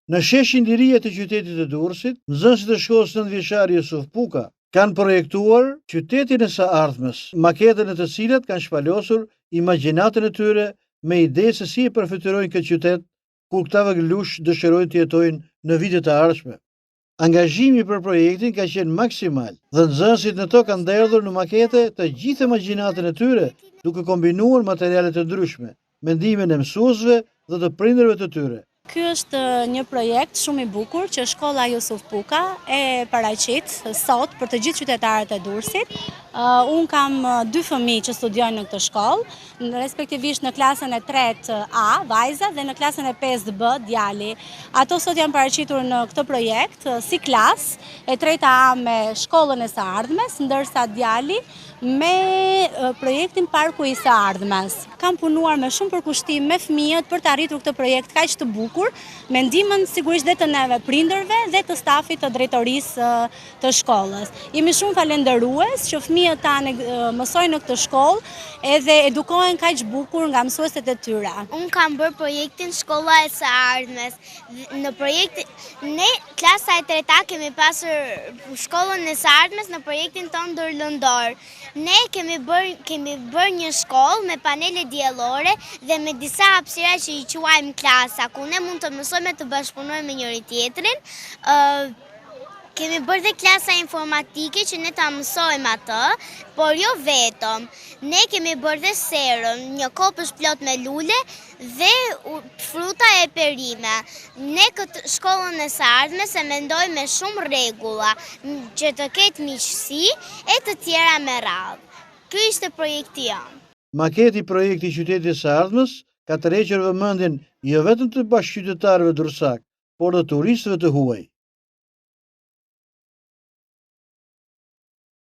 Në sheshin Liria të qytetit të Durrësit, nxënësit e shkollës nëntëvjeçare Jusuf Puka kanë projektuar qytetin e së ardhmes, maketën e të cilat kanë shpalosur imagjinatën e tyre me ide se si e përfitojnë këtë qytet kur këta vogëlush dëshirojnë të jetojnë në vitet e ardhshme. Angazhimi për projektin ka qenë maksimal dhe nxënësit në to kanë nderdhur në makete të gjithë imagjinatën e tyre, duke kombinuar materiale të ndryshme, mendimin e mësuesve dhe të prindërve të tyre. Ky është një projekt shumë i bukur që shkolla Jusuf Puka e paraqit sot për të gjithë qytetarët e Durrësit. Unë kam 2 fëmijë që studiojnë në këtë shkollë, respektivisht në klasën e 3A, vajza, dhe në klasën e 5B, djali. Ato sot janë paraqitur në këtë projekt si klasë, e 3A me shkollën e së ardhmes, ndërsa djali me projektin Parku i së ardhmes. Kam punuar me shumë përkushtim me fëmijët për të arritur këtë projekt kaq të bukur, me ndihmën sigurisht dhe të neve prindërve dhe të stafit të drejtorisë të shkollës. Jemi shumë falenderues që fëmijët tanë mësojnë në këtë shkollë edhe edukohen kaq bukur nga mësueset e tyre. Unë kam bërë projektin Shkolla e së ardhmes. Në projektin ne klasa e 3A kemi pasur shkollën e së ardhmes në projektin tonë ndërlindor. Ne kemi bërë një shkollë me panele diellore dhe me disa hapësira që i quajmë klasa, ku ne mund të mësojmë të bashkëpunojmë me njëri tjetrin. Kemi bërë dhe klasa informatike që ne ta mësojmë atë, por jo vetëm. Ne kemi bërë dhe serën, një kopësh plot me lule dhe fruta e perime. Ne këtë shkollën e së ardhmes e mendoj me shumë rregulla, që të ketë miqësi e të tjera me radhë. Ky ishte projekti janë. Maketi i projekti qytetit të së ardhmes ka tërhequr vëmendjen jo vetëm të bashkëqytetarëve durrësak, por dhe turistëve të huaj.